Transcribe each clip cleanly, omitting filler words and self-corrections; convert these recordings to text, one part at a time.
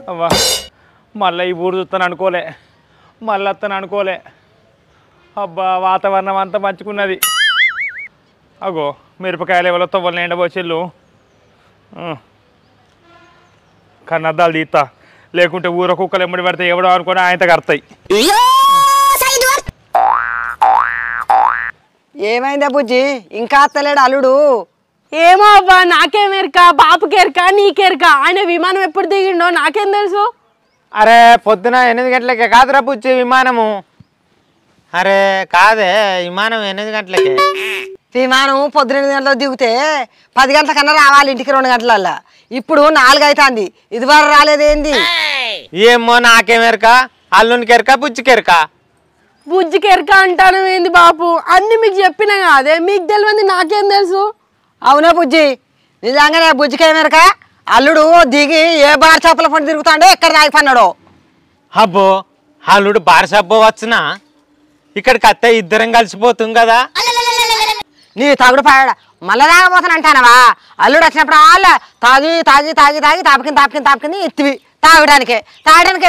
అవ్వా మళ్ళీ ఈ ఊరు చూస్తాను అనుకోలే, మళ్ళీ వస్తాను అనుకోలే. అబ్బా వాతావరణం అంతా మంచుకున్నది. అగో మిరపకాయలు ఎవరో తవ్వలు ఎండబోచిళ్ళు. కన్నద్దాలు తీస్తా, లేకుంటే ఊర కుక్కలు ఎమ్మడి పడితే ఎవడో అనుకుని ఆయనతో కడతాయి. ఏమైందా బుజ్జి, ఇంకా అత్తలేడు అల్లుడు? ఏమో అవ్వా, నాకేమెరక, బాపుకేరక, నీకేరక. ఆయన విమానం ఎప్పుడు దిగిండో నాకేం తెలుసు? అరే పొద్దున 8 గంటలకే కాదురా పుచ్చి విమానము. అరే కాదే విమానం 8 గంటలకే. విమానం పొద్దున 8 గంటలకు దిగితే 10 గంటల కన్నా రావాలి ఇంటికి 2 గంటలల్లా. ఇప్పుడు 4 అవుతుంది, ఇది వరకు రాలేదేంది? ఏమో నాకేమెరక, అల్లునికి ఎరక బుజ్జికెరక. బుజ్జికెరక అంటాను ఏంది బాపు? అన్ని మీకు చెప్పినా కాదే, మీకు తెలియదు నాకేం తెలుసు? అవునా బుజ్జి, నిజంగానే బుజ్జికేమెరక? అల్లుడు దిగి ఏ బార్ చేపల పండు తిరుగుతాడో ఎక్కడ తాగిపన్నాడో. అబ్బో అల్లుడు బారసబ్బో వచ్చినా ఇక్కడికి అత్తే ఇద్దరం కలిసిపోతుంది కదా. నీ తగుడు పాడ మళ్ళా తాగబోతానంటానవా? అల్లుడు వచ్చినప్పుడు వాళ్ళ తాగి తాగి తాగి తాగి తాపకింది ఇత్తివి తాగడానికే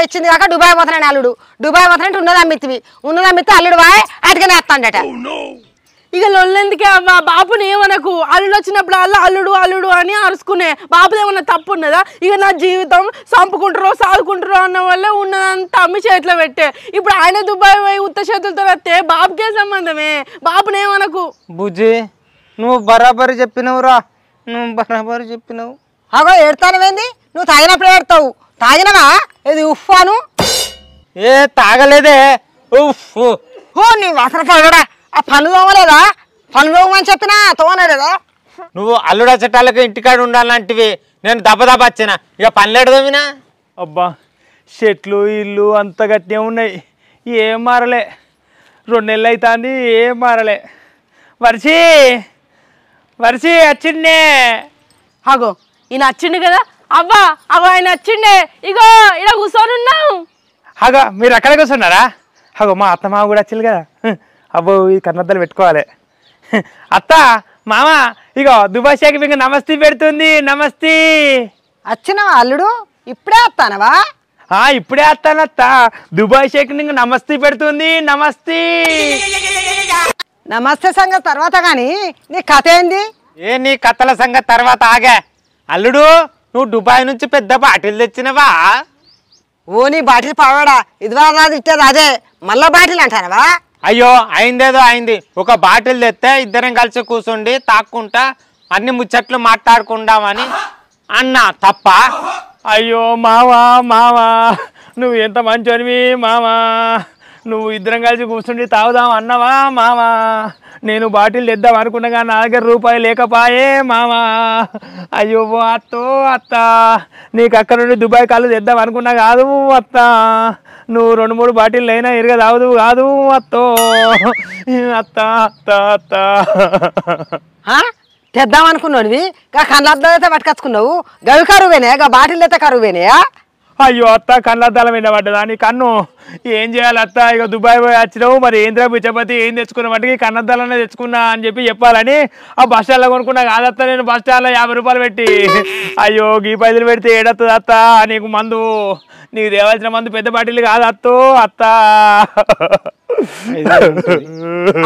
ఇచ్చింది కాక దుబాయ్ పోతానని అల్లుడు. దుబాయ్ పోతానంటే ఉన్నదమ్మిత్తివి, ఉన్నదమ్మిత్తే అల్లుడు బాయ్ అటుకనే వేస్తాడట. ఇక లొల్లెందుకే అవ్వా, బాపుని ఏమనకు. అల్లుడు వచ్చినప్పుడు అల్లుడు అల్లుడు అని అరుచుకునే. బాపుది ఏమన్నా తప్పు ఉన్నదా? ఇక నా జీవితం చంపుకుంటారో సాదుకుంటారో అన్న వల్లే ఉన్నదంతా అమ్మి చేతిలో పెట్టే. ఇప్పుడు ఆయన దుబాయ్ పోయి ఉత్త చేతులతో వస్తే బాపుకే సంబంధమే. బాపుని ఏమనకు. బుజ్జి నువ్వు బరాబరి చెప్పినవురా, నువ్వు బరాబరి చెప్పినవు. అగో ఏడతానవేంది? నువ్వు తాగినప్పుడు ఏడతావు. తాగినవా? ఇది ఉఫ్ఫాను. ఏ తాగలేదే. ఓ నీ వాసన పడడా? ఆ పన్ను తోమలేదా? పన్ను తోమని చెప్పినా తోమలేదా? నువ్వు అల్లుడు వచ్చేటాలకు ఇంటికాడ ఉండాలంటివి, నేను దెబ్బ వచ్చిన ఇక పనిలేడు తోమినా. అబ్బా చెట్లు ఇల్లు అంత గట్టిగా ఉన్నాయి, ఏం మారలే. 2 నెలలు అవుతుంది, ఏం మారలే. వర్షి వచ్చిండే. అగో ఈయన వచ్చిండు కదా అవ్వా. అగో ఆయన వచ్చిండే, ఇగో ఇలా కూర్చొని ఉన్నావు. అగో మీరు అక్కడ కూర్చున్నారా? అగో మా అత్త మామ కూడా వచ్చింది కదా. అబ్బో ఈ కన్నద్దాలు పెట్టుకోవాలి. అత్త మామ ఇగో దుబాయ్ షేక్ మీకు నమస్తే పెడుతుంది. నమస్తే. వచ్చినవా అల్లుడు? ఇప్పుడే వస్తానవా? ఇప్పుడే వస్తానత్త. దుబాయ్ షేక్ నీకు నమస్తే పెడుతుంది. నమస్తే. నమస్తే సంగతి తర్వాత కానీ నీ కథ ఏంది? ఏ నీ కథల సంగతి తర్వాత ఆగా. అల్లుడు నువ్వు దుబాయ్ నుంచి పెద్ద బాటిల్ తెచ్చినవా? ఓ నీ బాటిల్ పడవాడా, ఇది రాదు ఇట్టేది అదే మళ్ళా బాటిల్ అంటానవా? అయ్యో అయిందేదో అయింది. ఒక బాటిల్ తెస్తే ఇద్దరం కలిసి కూర్చుండి తాక్కుంటా అన్ని ముచ్చట్లు మాట్లాడుకుందామని అన్నా, తప్ప? అయ్యో మావా నువ్వు ఎంత మంచోనివి మావా. నువ్వు ఇద్దరం కలిసి కూర్చుండి తాగుదాం అన్నవా మావా. నేను బాటిల్ తెద్దాం అనుకున్నా కానీ నా దగ్గర రూపాయలు లేకపాయే మావా. అయ్యో అత్త, నీకు అక్కడ నుండి దుబాయ్ కళ్ళు తెద్దాం అనుకున్నా కాదు అత్త. నువ్వు 2-3 బాటిల్ అయినా ఇరుగా తాగుదు కాదు అత్తో. అత్త తెద్దాం అనుకున్నాడువి కళ్ళద్దాలైతే పట్టుకొచ్చుకున్నావు. గవి కరువేనే, బాటిల్ అయితే కరువేనేయా? అయ్యో అత్త కళ్ళద్దాల మీద పడ్డదా నీ కన్ను? ఏం చేయాలి అత్త? ఇక దుబాయ్ పోయి వచ్చినావు, మరి ఏంద్రా బిచ్చపతి ఏం తెచ్చుకున్నావు అంటే కన్నద్దాలనే తెచ్చుకున్నా అని చెప్పాలని ఆ బస్ స్టాండ్లో కొనుక్కున్నా కాదత్త. నేను బస్ స్టాండ్లో 50 రూపాయలు పెట్టి. అయ్యో గీ పైసలు పెడితే ఏడత్తది అత్త నీకు మందు. నీకు తేవాల్సిన మందు పెద్ద బాటిల్ కాదు అత్తో అత్త.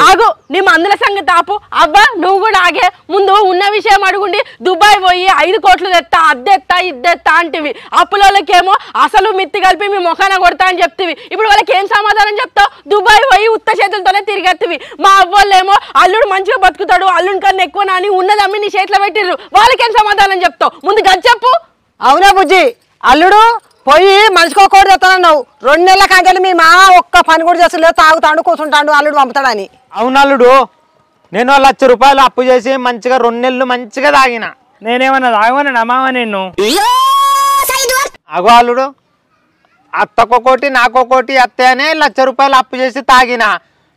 ఆగు నీ మందుల సంగతి ఆపు. అబ్బా నువ్వు కూడా ఆగే. ముందు ఉన్న విషయం అడుగుండి దుబాయ్ పోయి 5 కోట్లు తెత్తా, అద్దెత్తా ఇద్దెత్తా అంటివి. అప్పులోళ్ళకేమో అసలు మిత్తి కలిపి మీ ముఖాన కొడతా అని చెప్తివి. ఇప్పుడు వాళ్ళకి ఏం సమాధానం చెప్తావు? దుబాయ్ పోయి ఉత్త చేతులతోనే తిరిగెత్తివి. మా అవ్వోళ్ళేమో అల్లుడు మంచిగా బతుకుతాడు, అల్లుడి కన్నా ఎక్కువ నాని ఉన్నదమ్మి నీ చేతిలో పెట్టిర్రు. వాళ్ళకేం సమాధానం చెప్తావు? ముందు గది చెప్పు. అవునా బుజ్జి, అల్లుడు పోయి మనిషికో కోడి తెస్తానన్నావు. 2 నెలల కాంచెలు మీ మామ ఒక్క పని కూడా చేస్తలేదు, తాగుతాడు కూర్చుంటాడు, అల్లుడు పంపుతాడని. అవును అల్లుడు, నేను 1,00,000 రూపాయలు అప్పు చేసి మంచిగా 2 నెలలు మంచిగా తాగిన. నేనేమన్నా తాగమన్నా మామ నిన్ను? అగో అల్లుడు, అత్తకొకటి నాకొకటి అత్తే అనే 1,00,000 రూపాయలు అప్పు చేసి తాగిన.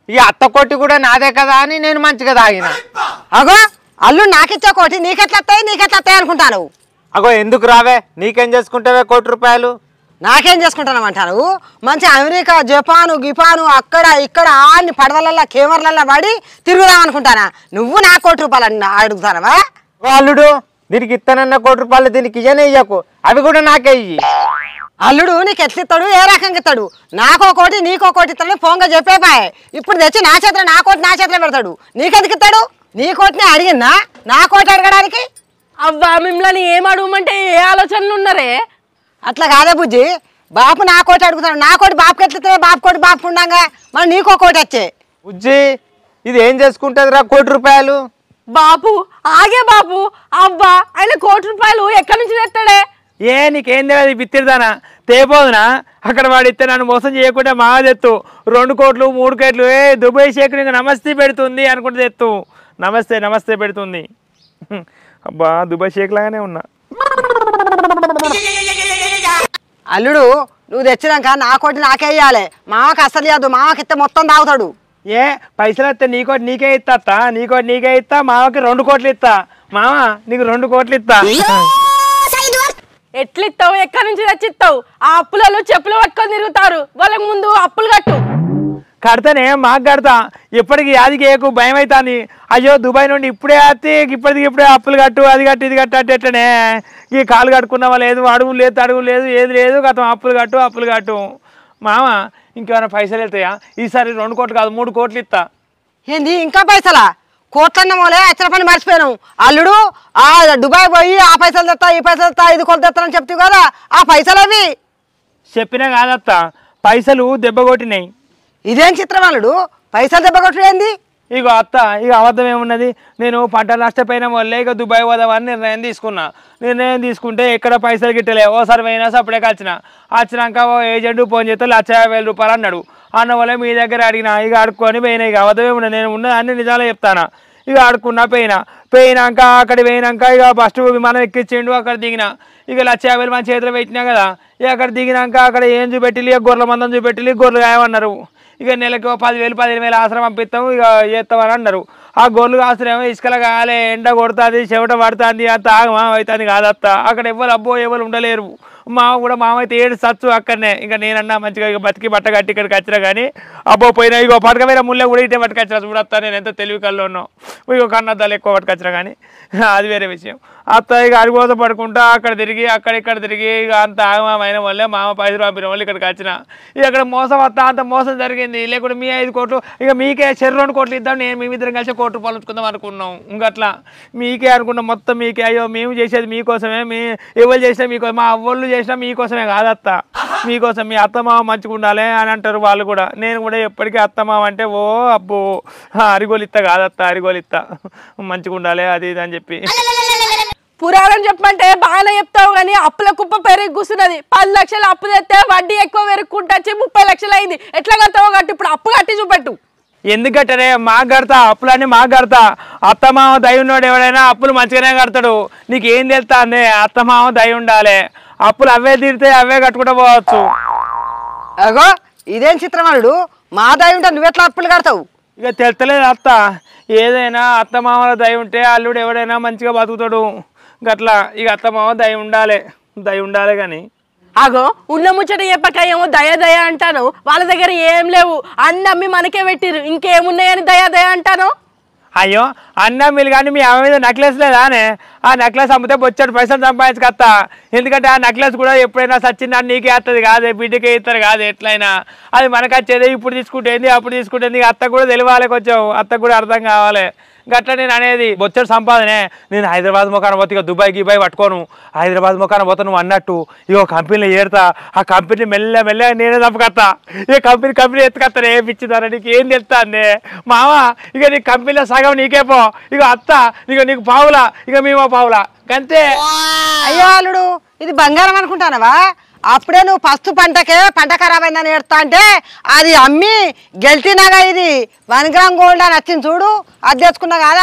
ఈ అత్తకోటి కూడా నాదే కదా అని నేను మంచిగా తాగిన. అగో అల్లుడు నాకిచ్చే కోటి నీకెట్లా వస్తాయి అనుకుంటాను. అగో ఎందుకు రావే, నీకేం చేసుకుంటావే 1,00,00,000 రూపాయలు? నాకేం చేసుకుంటాను అంటాను? మంచి అమెరికా జపాను గిపాను అక్కడ ఇక్కడ అన్ని పడవలల్లో కేమర్లల్లో పడి తిరుగుదాం అనుకుంటానా? నువ్వు నా 1,00,00,000 రూపాయలు అడుగుతానవా? అల్లుడు దీనికి ఇస్తానన్న 1,00,00,000 రూపాయలు దీనికి ఇయ్యనే ఇయ్యకు, అవి కూడా నాకే ఇయ్యి. అల్లుడు నీకు ఎట్లిస్తాడు ఏ రకంగా ఇస్తాడు నాకో కోటి నీకో కోటి ఇస్తాడు ఫోన్గా చెప్పేపాయే ఇప్పుడు తెచ్చి నా చేతిలో పెడతాడు నీకెందుకు ఇస్తాడు నీ కోటిని అడిగినా నా కోటి అడగడానికి అవ్వా మిమ్మల్ని ఏం అడగమంటే ఏ ఆలోచనలు ఉన్నారే అట్లా కాదే బుజ్జి బాపు నా కోటి అడుగుతాడు నా కోటి బాపుకి ఎట్లిస్తాడు బాపు కోటి బాపు ఉండగా మరి నీకో కోటి వచ్చే బుజ్జి ఇది ఏం చేసుకుంటుందిరా ₹1,00,00,000 బాపు ఆగే బాపు అవ్వా ఆయన ₹1,00,00,000 ఎక్కడి నుంచి తెస్తాడే ఏ నీకేం తెలియదు బిత్తిరిదానా తేపోదునా అక్కడ వాడితే నన్ను మోసం చేయకుండా మా తెత్తు 2 కోట్లు 3 కోట్లు దుబాయ్ షేక్ నీకు నమస్తే పెడుతుంది అనుకుంటే తెత్తు నమస్తే పెడుతుంది అబ్బా దుబాయ్ షేక్ లాగానే ఉన్నా అల్లుడు నువ్వు తెచ్చినాక నా కోటి నాకే ఇవ్వాలి మామకి అసలు ఇవ్వద్దు మామకి ఇస్తే మొత్తం తాగుతాడు ఏ పైసలు వస్తే నీకోటి నీకే ఇస్తా నీకోటి నీకే ఇస్తా మామకి 2 కోట్లు ఇస్తా మామ నీకు 2 కోట్లు ఇస్తా ఎట్లిస్తావు ఎక్కడి నుంచి తెచ్చిస్తావు ఆ అప్పులలో చెప్పులు పట్టుకొని తిరుగుతారు వాళ్ళకి ముందు అప్పులు కట్టు కడతానే మాకు కడతా ఎప్పటికి యాదికి ఏకు భయం అవుతాను అయ్యో దుబాయ్ నుండి ఇప్పుడే వస్తే ఇప్పటికే అప్పులు కట్టు అది కట్టు ఇది కట్టు అంటే ఎట్లనే ఈ కాలు కట్టుకున్నావా లేదు అడుగు లేదు ఏది లేదు గతం అప్పులు కట్టు మామ ఇంకేమైనా పైసలు వెళ్తాయా ఈసారి 2 కోట్లు కాదు 3 కోట్లు ఇస్తా ఏంది ఇంకా పైసలా కోట్లన్న మోలే అచ్చిన పని మర్చిపోయాను అల్లుడు ఆ దుబాయ్ పోయి ఆ పైసలు తెస్తా ఈ పైసలు తెస్తా 5 కోట్లు తెస్తానని చెప్తావు కదా ఆ పైసలు అవి చెప్పినా కాదత్త పైసలు దెబ్బ కొట్టినాయి ఇదేం చిత్రం అల్లుడు పైసలు దెబ్బ కొట్టుడేంది ఇగో అత్త ఇక అబద్ధం ఏమున్నది నేను పంట నష్టపోయిన వల్లే ఇక దుబాయ్ పోదామని నిర్ణయం తీసుకుంటే ఎక్కడ పైసలు గిట్టలే ఓసారి పోయినా సప్పుడే వచ్చినాక ఓ ఏజెంట్ ఫోన్ చేస్తే ₹1,50,000 అన్నాడు అన్న వల్ల మీ దగ్గర అడిగినా ఇక అడుక్కొని పోయినా ఇక అబద్ధం ఏమున్నది నేను ఉన్న అన్ని నిజాలే చెప్తానా ఇక అడుక్కున్నా పోయినాక అక్కడ పోయినాక ఇక ఫస్ట్ విమానం ఎక్కించిండు అక్కడ దిగిన ఇక ₹1,50,000 మన చేతిలో పెట్టినా కదా ఇక అక్కడ దిగినాక అక్కడ ఏం చూపెట్టిలి గొర్రెల మందం చూపెట్టిలి గొర్రెలు కాయమన్నారు ఇక నెలకు 10,000 ఆసరం పంపిస్తాము ఇక చేస్తామని అన్నారు ఆ గొర్రెలు కాస్తులేమో ఇసుకలు కాలే ఎండ కొడుతుంది చెమట పడుతుంది అంత ఆగమా అవుతుంది కాదత్త అక్కడ ఎవరు ఉండలేరు మామైతే ఏడు సచ్చు అక్కడనే ఇంకా నేనన్నా మంచిగా ఇక బతికి బట్ట కట్టి ఇక్కడికి వచ్చినా కానీ పోయినా ఇగో పట్టుకపోయిన ముళ్ళ కూడా ఇటే పట్టుకొచ్చినా చూడత్తా నేను ఎంత తెలివి కల్లో ఉన్నావు ఇగో కన్నద్దాలు ఎక్కువ పట్టుకొచ్చినా కానీ అది వేరే విషయం అత్త ఇక అడిగోత పడుకుంటా అక్కడ తిరిగి అక్కడిక్కడ తిరిగి ఇక అంత ఆగమైన వల్లే మామ పైసలు పంపిన వాళ్ళు ఇక్కడికి వచ్చిన ఇక అక్కడ మోసం వస్తా అంత మోసం జరిగింది లేకుంటే మీ 5 కోట్లు ఇక మీకే 2 కోట్లు ఇద్దాం నేను మేమిద్దరం కలిసి ₹1,00,00,000 ఉంచుకుందాం అనుకున్నాం ఇంకట్లా మీకే అనుకున్నాం మొత్తం మీకే అయ్యో మేము చేసేది మీకోసమే ఎవరు చేసినా మీకోసం మా అవ్వళ్ళు చేసినా మీకోసమే కాదత్త మీకోసం మీ అత్తమామ మంచిగా ఉండాలి అని అంటారు వాళ్ళు కూడా నేను కూడా ఎప్పటికీ అత్తమామ అంటే ఓ అబ్బో అరిగోలిత్తా కాదత్త అరిగోలిత్తా మంచిగా ఉండాలి అది ఇది అని చెప్పి పురాణం చెప్పమంటే బాగానే చెప్తావు కానీ అప్పుల కుప్ప పెరిగి కూర్చున్నది 10 లక్షలు అప్పు తెస్తే వడ్డీ ఎక్కువ పెరుగుకుంటా 30 లక్షలు అయింది ఎట్లా కడతావు కట్టు ఇప్పుడు అప్పు కట్టి చూపెట్టు ఎందుకు కట్టరే మాకు కడతా అప్పులన్నీ మాకు కడతా అత్తమామ దయ ఉన్నాడు ఎవడైనా అప్పులు మంచిగానే కడతాడు నీకేం తెలుస్తా అండి అత్తమామ దయ ఉండాలి అప్పులు అవే తీరితే అవే కట్టుకుంటూ పోవచ్చు అగో ఇదేం చిత్రమల్లుడు మా దయ ఉంటే నువ్వెట్లా అప్పులు కడతావు ఇక తెలుస్తలేదు అత్త ఏదైనా అత్తమామల దయ ఉంటే అల్లుడు ఎవడైనా మంచిగా బతుకుతాడు గట్లా ఇక అత్తమామ దయ ఉండాలి కానీ అగో ఉన్న ముచ్చట చెప్పక ఏమో దయ అంటాను వాళ్ళ దగ్గర ఏం లేవు అన్ని అమ్మి మనకే పెట్టిరు ఇంకేమున్నాయని దయ అంటాను అయ్యో అన్న మీరు కానీ మీ ఆమె మీద నెక్లెస్ లేదానే ఆ నెక్లెస్ అమ్మితే బొచ్చాడు పైసలు సంపాదించుకత్తా ఎందుకంటే ఆ నెక్లెస్ కూడా ఎప్పుడైనా సచ్చిందా నీకే వస్తుంది కాదే బిడ్డకే ఇస్తారు కాదు ఎట్లయినా అది మనకు వచ్చేది ఇప్పుడు తీసుకుంటేంది అప్పుడు తీసుకుంటేంది అత్త కూడా తెలియాలి కొంచెం అత్తకు కూడా అర్థం కావాలి గట్లా నేను అనేది బొచ్చడు సంపాదనే నేను హైదరాబాద్ మొఖాన పోతే ఇక దుబాయ్ గిబాయ్ పట్టుకోను హైదరాబాద్ మొఖాన పోతా నువ్వు అన్నట్టు ఇక కంపెనీలో ఏరుతా ఆ కంపెనీ మెల్లగా నేనే తప్పకత్తా ఇక కంపెనీ ఎత్తుకత్తానే పిచ్చిదారా నీకు ఏం తెలుస్తా అండి మామ ఇక నీ కంపెనీలో సగం నీకే పో ఇక అత్త ఇక నీకు పావులా ఇక మేము పావులా అంతే అయ్యో అల్లుడు ఇది బంగారం అనుకుంటానవా అప్పుడే నువ్వు ఫస్ట్ పంట ఖరాబ్ అయిందని ఏడుతా అంటే అది అమ్మి గెలిచినాగా ఇది 1 గ్రామ్ గోల్డ్ అని వచ్చింది చూడు అది తెచ్చుకున్నా కాదా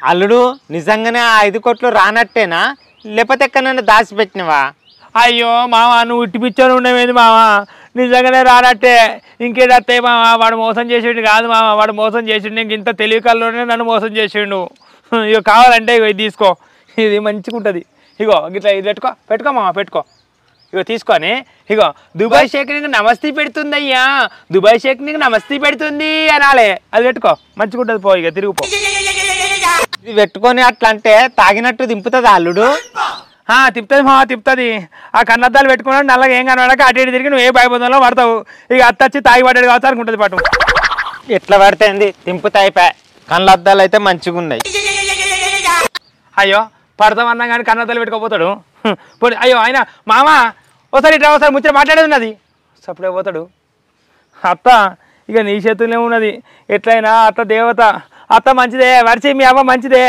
అల్లుడు నిజంగానే ఆ 5 కోట్లు రానట్టేనా లేకపోతే ఎక్కడైనా దాచిపెట్టినవా అయ్యో మామ నువ్వు ఇట్టి పిచ్చోని ఉండేది మామ నిజంగానే రానట్టే ఇంకేదత్తాయి మామ వాడు మోసం చేసిండు కాదు మామ వాడు మోసం చేసిండు నీకు ఇంత తెలివి కల్లోనే నన్ను మోసం చేసిండు ఇక కావాలంటే ఇగో ఇది తీసుకో ఇది మంచిగా ఉంటుంది ఇగో ఇట్లా ఇది పెట్టుకో మామ పెట్టుకో ఇగో తీసుకొని ఇగో దుబాయ్ షేక్ నీకు నమస్తే పెడుతుంది అయ్యా దుబాయ్ షేక్ నీకు నమస్తే పెడుతుంది అనాలే అది పెట్టుకో మంచిగా ఉంటుంది పో ఇక తిరిగిపో ఇది పెట్టుకొని అట్లా అంటే తాగినట్టు దింపుతుంది అల్లుడు తిప్పుతుంది మామ తిప్పుతుంది. ఆ కన్నద్దాలు పెట్టుకున్నాడు నల్లగా ఏం కనబడక అటు ఇటు తిరిగి నువ్వు ఏ భయపడంలో పడతావు. ఇక అత్త వచ్చి తాగి పడ్డాడు కావచ్చు అనుకుంటుంది పాటు. ఎట్లా పడుతుంది తింపుతా అయిపోయా. కళ్ళ అద్దాలు అయితే మంచిగా ఉన్నాయి. అయ్యో పడతామన్నా కానీ కన్నద్దాలు పెట్టుకోపోతాడు. అయ్యో ఆయన మామ ఒకసారి ఇట్లా ఒకసారి ముచ్చట మాట్లాడేది ఉన్నది సప్పుడే పోతాడు. అత్త ఇక నీ చేతుల్లో ఉన్నది. ఎట్లయినా అత్త దేవత. అత్త మంచిదే వరిచి మీ అవ్వ మంచిదే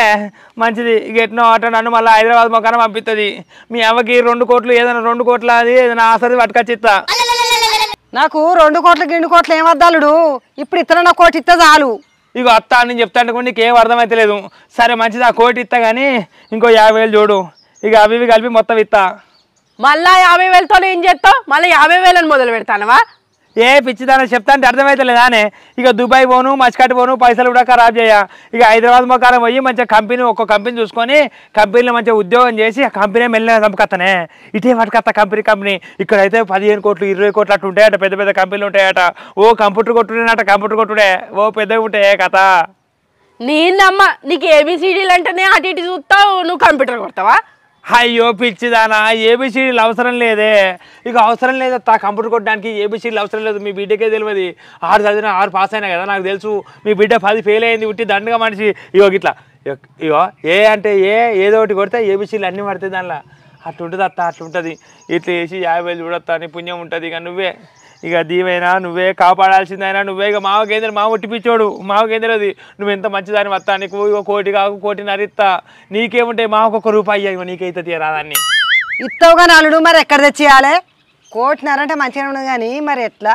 మంచిది. ఇక ఎట్నో అట్ట నన్ను మళ్ళీ హైదరాబాద్ మొక్కన పంపిస్తుంది. మీ అవ్వకి 2 కోట్లు ఏదైనా 2 కోట్ల అది ఏదైనా ఆసరి పట్టుకొచ్చిస్తా. నాకు 2 కోట్లు 2 కోట్లు ఏమద్దాలుడు. ఇప్పుడు ఇతర 1 కోటి ఇస్తే చాలు. ఇగో అత్త నేను చెప్తా అనుకోండి నీకేం అర్థమైతలేదు. సరే మంచిది ఆ కోటి ఇస్తా కానీ ఇంకో 50,000 చూడు. ఇక అవి ఇవి కలిపి మొత్తం ఇస్తా. మళ్ళా 50,000తో ఏం చేస్తావు? మళ్ళీ 50,000 మొదలు పెడతానవా? ఏ పిచ్చిదాన చెప్తా అంటే అర్థమైతలేదానే. ఇక దుబాయ్ పోను మస్కట్ పోను పైసలు కూడా ఖరాబ్ చేయ. ఇక హైదరాబాద్ మొకారం పోయి మంచిగా కంపెనీ ఒక్కో కంపెనీ చూసుకొని కంపెనీలో మంచిగా ఉద్యోగం చేసి ఆ కంపెనీ మెల్లగా చంపుకొస్తానే. ఇటే పట్టుకొస్తా కంపెనీ. ఇక్కడైతే 15 కోట్లు 20 కోట్లు అట్లా ఉంటాయట. పెద్ద పెద్ద కంపెనీలు ఉంటాయట. ఓ కంప్యూటర్ కొట్టుడేనట కంప్యూటర్ కొట్టుడే. ఓ పెద్దగా ఉంటాయే కథ. నేనమ్మ నీకు ఏబిసిడీలు అంటేనే అటు ఇటు చూస్తావు, నువ్వు కంప్యూటర్ కొడతావా? అయ్యో పిచ్చిదానా ఏబిసిడీలు అవసరం లేదే. ఇక అవసరం లేదు కంప్యూటర్ కొట్టడానికి ఏబిసిడీలు అవసరం లేదు. మీ బిడ్డకే తెలియదు. 6 చదివినా 6 పాస్ అయినా కదా నాకు తెలుసు. మీ బిడ్డ 10 ఫెయిల్ అయింది ఉట్టి దండగా మనిషి. ఇగో ఇట్లా ఇగో ఏ అంటే ఏదో ఒకటి కొడితే ఏబిసిడీలు అన్నీ పడతాయి దానిలో. అట్లుంటుంది అత్త అట్లుంటుంది. ఇట్లా వేసి 50,000 చూడొత్తా అని పుణ్యం ఉంటుంది. ఇక నువ్వే ఇక దీవైనా నువ్వే కాపాడాల్సిందైనా నువ్వే. ఇక మావకేంద్ర మావ ఒట్టిపిచ్చోడు మావకేంద్రది. నువ్వు ఎంత మంచిదాని వస్తా నీకు ఇక 1 కోటి కాకు 1.5 కోటి ఇస్తా. నీకేముంటాయి మావకు 1 రూపాయి ఇక నీకైతే తీరాదాన్ని ఇస్తావుగా నాలుడు. మరి ఎక్కడ తెచ్చియాలి? 1.5 కోటి అంటే మంచిగా ఉండదు కానీ మరి ఎట్లా?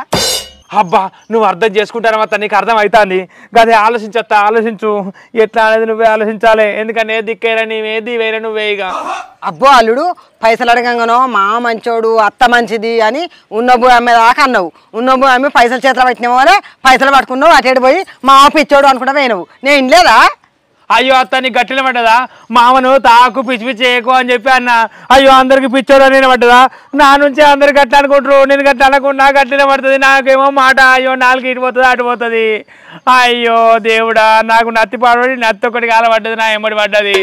అబ్బా నువ్వు అర్థం చేసుకుంటాను అత్త నీకు అర్థం అవుతుంది. అదే ఆలోచించత్తా ఆలోచించు ఎట్లా అనేది నువ్వే ఆలోచించాలి. ఎందుకంటే ఏ దిక్కైనా నీవేది వేరే నువ్వే. ఇక అబ్బో అల్లుడు పైసలు అడగంగానో మా మంచోడు అత్త మంచిది అని ఉన్న భూమి అమ్మే దాకా అన్నావు. ఉన్న భూమి అమ్మి పైసలు చేతిలో పట్టినావు అనే పైసలు పట్టుకున్నావు. అటేడు పోయి మా పిచ్చోడు అనుకుంటా పోయినావు. నేను ఇనలేదా? అయ్యో అత్త నీకు గట్టిన పడ్డదా? మామను తాకు పిచ్చి పిచ్చి చేయకు అని చెప్పి అన్న. అయ్యో అందరికి పిచ్చోడు నేను పడ్డదా? నా నుంచి అందరు గట్ల అనుకుంటారు. నేను గట్ల అనుకుంటా గట్టిన పడుతుంది. నాకేమో మాట అయ్యో 4 ఇటు పోతుంది అటు పోతుంది. అయ్యో దేవుడా నాకు నత్తి పాడబడి నత్తి ఒకటి కాల పడ్డది నా ఎమ్మడి పడ్డది.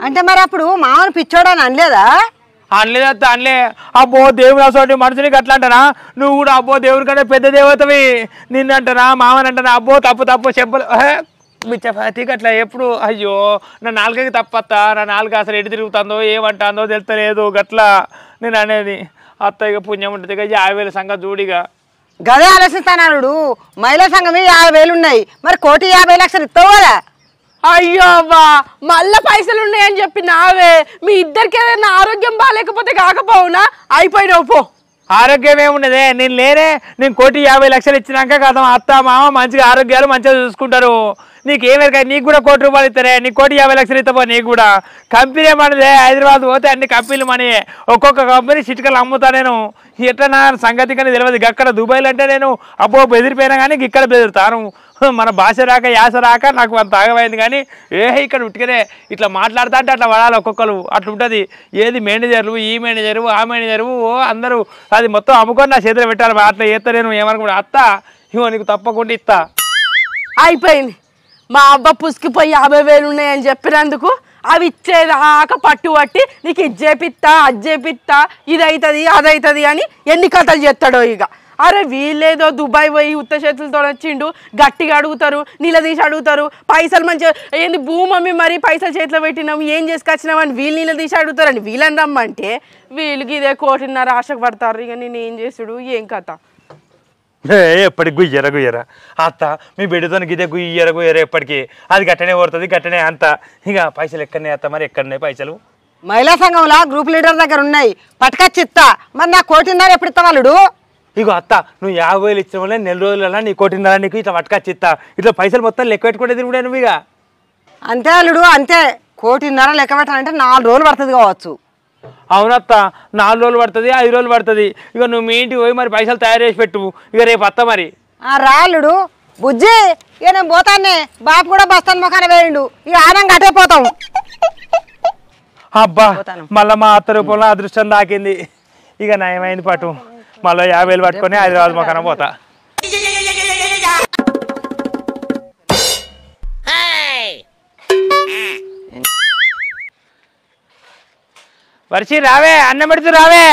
అంటే మరి అప్పుడు మామను పిచ్చోడు అని అనలేదా? అనలేదు అత్త అనలే. అబ్బో దేవుడు అసలు మనుషులకి అట్లా అంటారా? నువ్వు కూడా అబ్బో దేవుడి కంటే పెద్ద దేవతవి నిన్నంటారా మామని అంటారా? అబ్బో తప్పు చెప్పులు మిచ్చపాతికి అట్లా ఎప్పుడు. అయ్యో నా నాలుగకి తప్పత్తా. నా నాలుగు అసలు ఎటు తిరుగుతుందో ఏమంటుందో తెలుస్తలేదు గట్లా నేను అనేది. అత్త ఇక పుణ్యం ఉంటుంది. ఇక 50,000 సంగతి చూడిగా. గదే ఆలోచిస్తాను. మహిళా సంఘం 50,000 ఉన్నాయి. మరి 1,50,00,000 ఇస్తావు కదా? అయ్యో అవ్వా మళ్ళా పైసలు ఉన్నాయని చెప్పి నావే. మీ ఇద్దరికి ఏదైనా ఆరోగ్యం బాగాలేకపోతే కాకపోవునా? అయిపోయినావు పో. ఆరోగ్యం ఏమున్నదే నేను లేనే. నేను 1,50,00,000 ఇచ్చినాక కదా అత్త మామ మంచిగా ఆరోగ్యాలు మంచిగా చూసుకుంటారు. నీకేమే నీకు కూడా 1 కోటి రూపాయలు ఇస్తారే. నీకు 1,50,00,000 ఇస్తాపో. నీకు కూడా కంపెనీ మనదే. హైదరాబాద్ పోతే అన్ని కంపెనీలు మనీ. ఒక్కొక్క కంపెనీ చిటికలు అమ్ముతా నేను. ఎట్లా నా సంగతి కానీ తెలియదు. అక్కడ దుబాయ్లో అంటే నేను అబ్బో బెదిరిపోయినా కానీ ఇక్కడ బెదిరుతాను. మన భాష రాక యాస రాక నాకు అంత ఆగమైంది. కానీ ఇక్కడ ఉట్టికనే ఇట్లా మాట్లాడుతా అంటే అట్లా పడాలి ఒక్కొక్కరు. అట్లా ఉంటుంది. ఏది మేనేజర్లు ఈ మేనేజరు ఆ మేనేజరు అందరూ అది మొత్తం అమ్ముకొని నా చేతిలో పెట్టాలి. అట్లా చేస్తా నేను ఏమనుకుంటా అత్త ఇవో నీకు తప్పకుండా ఇస్తా. అయిపోయింది. మా అబ్బా పుసుకుపోయి 50,000 ఉన్నాయని చెప్పినందుకు అవి ఇచ్చేదాకా పట్టు పట్టి నీకు ఇది చేపిస్తా అది చేపిస్తా ఇది అవుతుంది అది అవుతుంది అని ఎన్ని కథలు చేస్తాడో. ఇక అరే వీళ్ళేదో దుబాయ్ పోయి ఉత్త చేతులతో వచ్చిండు. గట్టిగా అడుగుతారు, నిలదీసి అడుగుతారు. పైసలు మంచిగా ఏంది భూమి మరి పైసలు చేతిలో పెట్టినాము ఏం చేసుకొచ్చినావు అని వీళ్ళు నిలదీసి అడుగుతారని వీళ్ళని రమ్మంటే వీళ్ళకి ఇదే 1.5 కోటి ఆశకు పడతారు. ఇక నేను ఏం చేసుడు ఏం కథ? ఎప్పటికి గుయ్యరా అత్త మీ బిడ్డతో ఇదే గుయ్యరా ఎప్పటికీ. అది గట్టనే పడుతుంది గట్టనే అంత. ఇక పైసలు ఎక్కడనే అత్త మరి ఎక్కడనే పైసలు? మహిళా సంఘంలో గ్రూప్ లీడర్ దగ్గర ఉన్నాయి. పట్టుకొచ్చి ఇస్తా. మరి నా 1.5 కోటి ఎప్పుడు ఇస్తా వాళ్ళు? ఇగో అత్త నువ్వు 50,000 ఇచ్చిన వల్ల 4 రోజులలో నీ 1.5 కోటి నీకు ఇట్లా పట్టుకొచ్చి ఇస్తా. ఇట్లా పైసలు మొత్తం లెక్క పెట్టుకుంటే తిరుగుడే నువ్వు. ఇక అంతే అల్లుడు అంతే. 1.5 కోటి లెక్క పెట్టాలంటే 4 రోజులు పడుతుంది కావచ్చు. అవునత్త 4 రోజులు పడుతుంది 5 రోజులు పడుతుంది. ఇక నువ్వు మీ ఇంటికి పోయి మరి పైసలు తయారు చేసి పెట్టు. ఇక రేపు అత్త మరి. రాళ్ళుడు బుజ్జి ఇక నేను పోతానే. బాపు కూడా బస్తాన్ మొఖాన వేయండు. ఇక ఆనంగా అటే పోతాం. అబ్బా మళ్ళీ మా అత్త రూపంలో అదృష్టం దాకింది. ఇక నయమైంది పాటు. మళ్ళీ 50,000 పట్టుకొని హైదరాబాద్ మొఖాన పోతా. వర్షి రావే, అన్నం పెడుతూ రావే.